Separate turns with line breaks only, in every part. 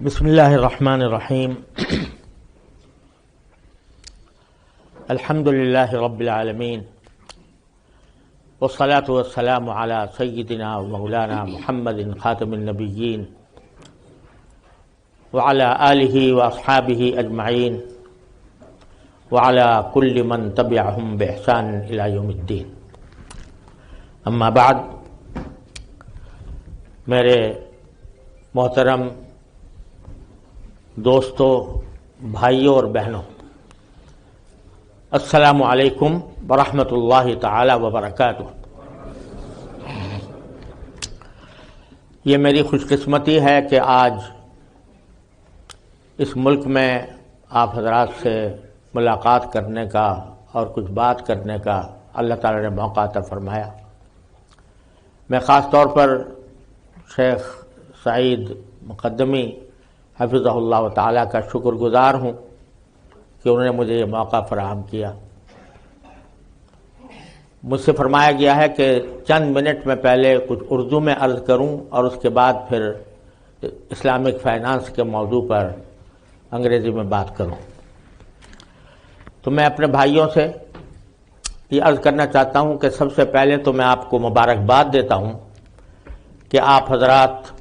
بسم اللہ الرحمن الرحیم الحمد للہ رب العالمین والصلاة والسلام علی سیدنا و مولانا محمد خاتم النبیین وعلی آلہ واصحابہ اجمعین وعلی کل من تبعہم بإحسان الی یوم الدین. اما بعد، میرے محترم دوستوں، بھائیوں اور بہنوں، السلام علیکم ورحمۃ اللہ تعالی وبرکاتہ. یہ میری خوش قسمتی ہے کہ آج اس ملک میں آپ حضرات سے ملاقات کرنے کا اور کچھ بات کرنے کا اللہ تعالی نے موقع عطا فرمایا. میں خاص طور پر شیخ سعید مقدمی حفظہ اللہ تعالیٰ کا شکر گزار ہوں کہ انہوں نے مجھے یہ موقع فراہم کیا. مجھ سے فرمایا گیا ہے کہ چند منٹ میں پہلے کچھ اردو میں عرض کروں اور اس کے بعد پھر اسلامک فائنانس کے موضوع پر انگریزی میں بات کروں. تو میں اپنے بھائیوں سے یہ عرض کرنا چاہتا ہوں کہ سب سے پہلے تو میں آپ کو مبارکباد دیتا ہوں کہ آپ حضرات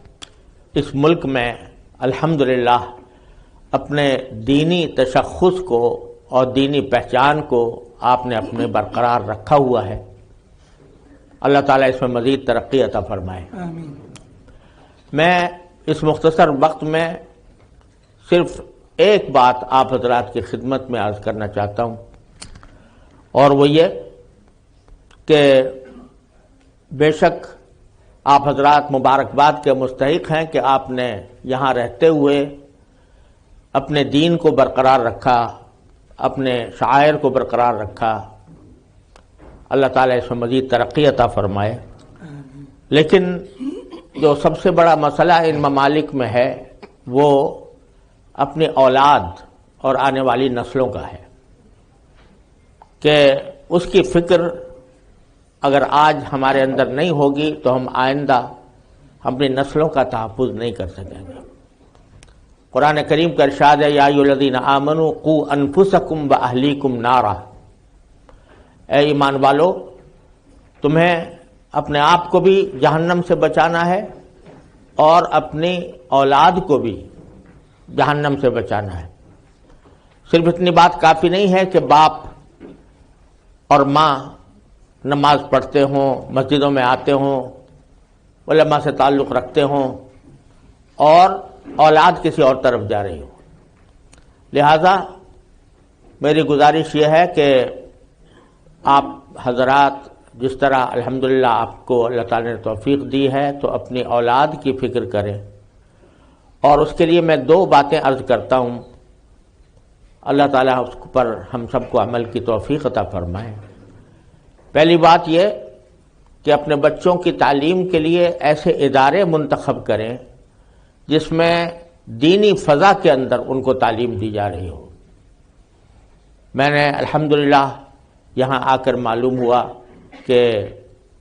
اس ملک میں الحمدللہ اپنے دینی تشخص کو اور دینی پہچان کو آپ نے اپنے برقرار رکھا ہوا ہے. اللہ تعالیٰ اس میں مزید ترقی عطا فرمائے.
آمین.
میں اس مختصر وقت میں صرف ایک بات آپ حضرات کی خدمت میں عرض کرنا چاہتا ہوں، اور وہ یہ کہ بے شک آپ حضرات مبارکباد کے مستحق ہیں کہ آپ نے یہاں رہتے ہوئے اپنے دین کو برقرار رکھا، اپنے شعائر کو برقرار رکھا. اللہ تعالیٰ اس میں مزید ترقی عطا فرمائے. لیکن جو سب سے بڑا مسئلہ ان ممالک میں ہے وہ اپنی اولاد اور آنے والی نسلوں کا ہے کہ اس کی فکر اگر آج ہمارے اندر نہیں ہوگی تو ہم آئندہ اپنی نسلوں کا تحفظ نہیں کر سکیں گے. قرآن کریم کا ارشاد ہے، یا ایھا الذین آمنوا قوا انفسکم واہلیکم نارا. اے ایمان والو، تمہیں اپنے آپ کو بھی جہنم سے بچانا ہے اور اپنی اولاد کو بھی جہنم سے بچانا ہے. صرف اتنی بات کافی نہیں ہے کہ باپ اور ماں نماز پڑھتے ہوں، مسجدوں میں آتے ہوں، علماء سے تعلق رکھتے ہوں اور اولاد کسی اور طرف جا رہی ہو. لہذا میری گزارش یہ ہے کہ آپ حضرات جس طرح الحمدللہ آپ کو اللہ تعالی نے توفیق دی ہے تو اپنی اولاد کی فکر کریں. اور اس کے لیے میں دو باتیں عرض کرتا ہوں، اللہ تعالیٰ اس پر ہم سب کو عمل کی توفیق عطا فرمائے. پہلی بات یہ کہ اپنے بچوں کی تعلیم کے لیے ایسے ادارے منتخب کریں جس میں دینی فضا کے اندر ان کو تعلیم دی جا رہی ہو. میں نے الحمدللہ یہاں آ کر معلوم ہوا کہ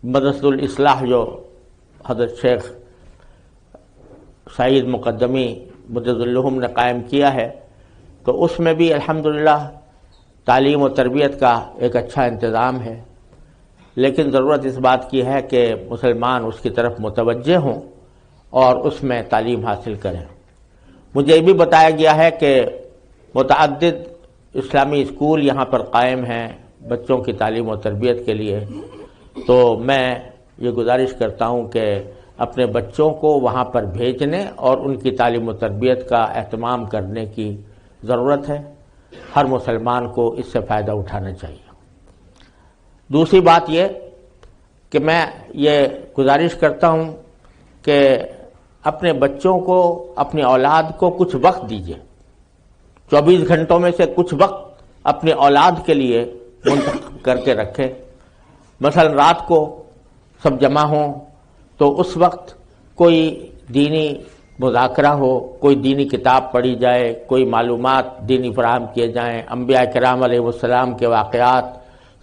مدرسۃ الاصلاح جو حضرت شیخ سعید مقدمی مجدد الہم نے قائم کیا ہے تو اس میں بھی الحمدللہ تعلیم و تربیت کا ایک اچھا انتظام ہے. لیکن ضرورت اس بات کی ہے کہ مسلمان اس کی طرف متوجہ ہوں اور اس میں تعلیم حاصل کریں. مجھے یہ بھی بتایا گیا ہے کہ متعدد اسلامی اسکول یہاں پر قائم ہیں بچوں کی تعلیم و تربیت کے لیے. تو میں یہ گزارش کرتا ہوں کہ اپنے بچوں کو وہاں پر بھیجنے اور ان کی تعلیم و تربیت کا اہتمام کرنے کی ضرورت ہے. ہر مسلمان کو اس سے فائدہ اٹھانا چاہیے. دوسری بات یہ کہ میں یہ گزارش کرتا ہوں کہ اپنے بچوں کو، اپنی اولاد کو کچھ وقت دیجیے. 24 گھنٹوں میں سے کچھ وقت اپنی اولاد کے لیے منتخب کر کے رکھیں. مثلا رات کو سب جمع ہوں تو اس وقت کوئی دینی مذاکرہ ہو، کوئی دینی کتاب پڑھی جائے، کوئی معلومات دینی فراہم کیے جائیں. انبیاء کرام علیہ السلام کے واقعات،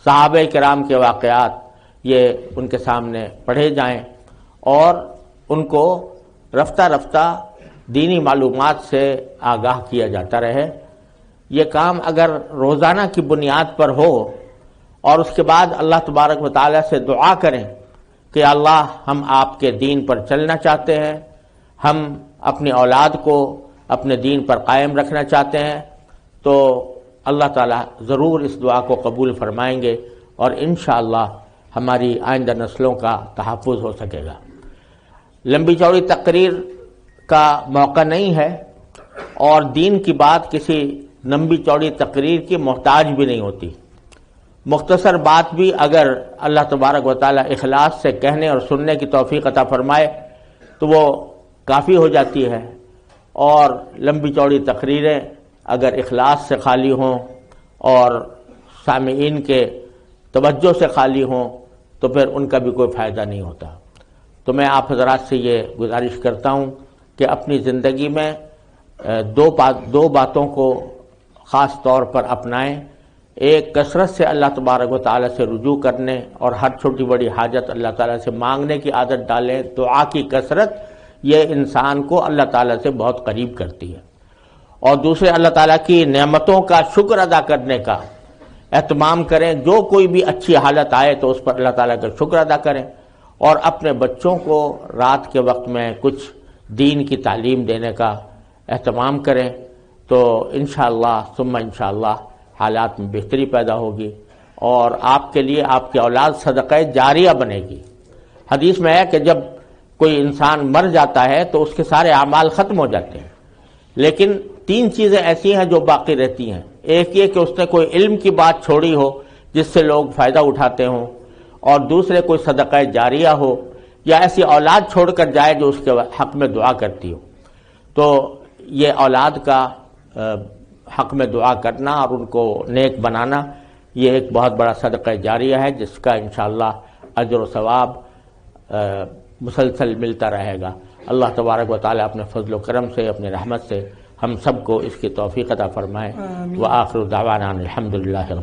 صحابہ کرام کے واقعات یہ ان کے سامنے پڑھے جائیں اور ان کو رفتہ رفتہ دینی معلومات سے آگاہ کیا جاتا رہے۔ یہ کام اگر روزانہ کی بنیاد پر ہو اور اس کے بعد اللہ تبارک و تعالیٰ سے دعا کریں کہ اللہ ہم آپ کے دین پر چلنا چاہتے ہیں، ہم اپنی اولاد کو اپنے دین پر قائم رکھنا چاہتے ہیں، تو اللہ تعالیٰ ضرور اس دعا کو قبول فرمائیں گے اور انشاءاللہ ہماری آئندہ نسلوں کا تحفظ ہو سکے گا۔ لمبی چوڑی تقریر کا موقع نہیں ہے، اور دین کی بات کسی لمبی چوڑی تقریر کی محتاج بھی نہیں ہوتی۔ مختصر بات بھی اگر اللہ تبارک و تعالیٰ اخلاص سے کہنے اور سننے کی توفیق عطا فرمائے تو وہ کافی ہو جاتی ہے، اور لمبی چوڑی تقریریں اگر اخلاص سے خالی ہوں اور سامعین کے توجہ سے خالی ہوں تو پھر ان کا بھی کوئی فائدہ نہیں ہوتا۔ تو میں آپ حضرات سے یہ گزارش کرتا ہوں کہ اپنی زندگی میں دو باتوں کو خاص طور پر اپنائیں۔ ایک، کثرت سے اللہ تبارک و تعالیٰ سے رجوع کرنے اور ہر چھوٹی بڑی حاجت اللہ تعالیٰ سے مانگنے کی عادت ڈالیں۔ دعا کی کثرت یہ انسان کو اللہ تعالیٰ سے بہت قریب کرتی ہے۔ اور دوسرے، اللہ تعالیٰ کی نعمتوں کا شکر ادا کرنے کا اہتمام کریں۔ جو کوئی بھی اچھی حالت آئے تو اس پر اللہ تعالیٰ کا شکر ادا کریں، اور اپنے بچوں کو رات کے وقت میں کچھ دین کی تعلیم دینے کا اہتمام کریں، تو انشاءاللہ ثم انشاءاللہ حالات میں بہتری پیدا ہوگی، اور آپ کے لیے آپ کی اولاد صدقہ جاریہ بنے گی۔ حدیث میں ہے کہ جب کوئی انسان مر جاتا ہے تو اس کے سارے اعمال ختم ہو جاتے ہیں، لیکن 3 چیزیں ایسی ہیں جو باقی رہتی ہیں۔ ایک یہ کہ اس نے کوئی علم کی بات چھوڑی ہو جس سے لوگ فائدہ اٹھاتے ہوں، اور دوسرے کوئی صدقہ جاریہ ہو، یا ایسی اولاد چھوڑ کر جائے جو اس کے حق میں دعا کرتی ہو۔ تو یہ اولاد کا حق میں دعا کرنا اور ان کو نیک بنانا، یہ ایک بہت بڑا صدقہ جاریہ ہے جس کا انشاءاللہ اجر و ثواب مسلسل ملتا رہے گا۔ اللہ تبارک و تعالیٰ اپنے فضل و کرم سے، اپنے رحمت سے ہم سب کو اس کی توفیق عطا فرمائے۔ وآخر دعوانا الحمدللہ۔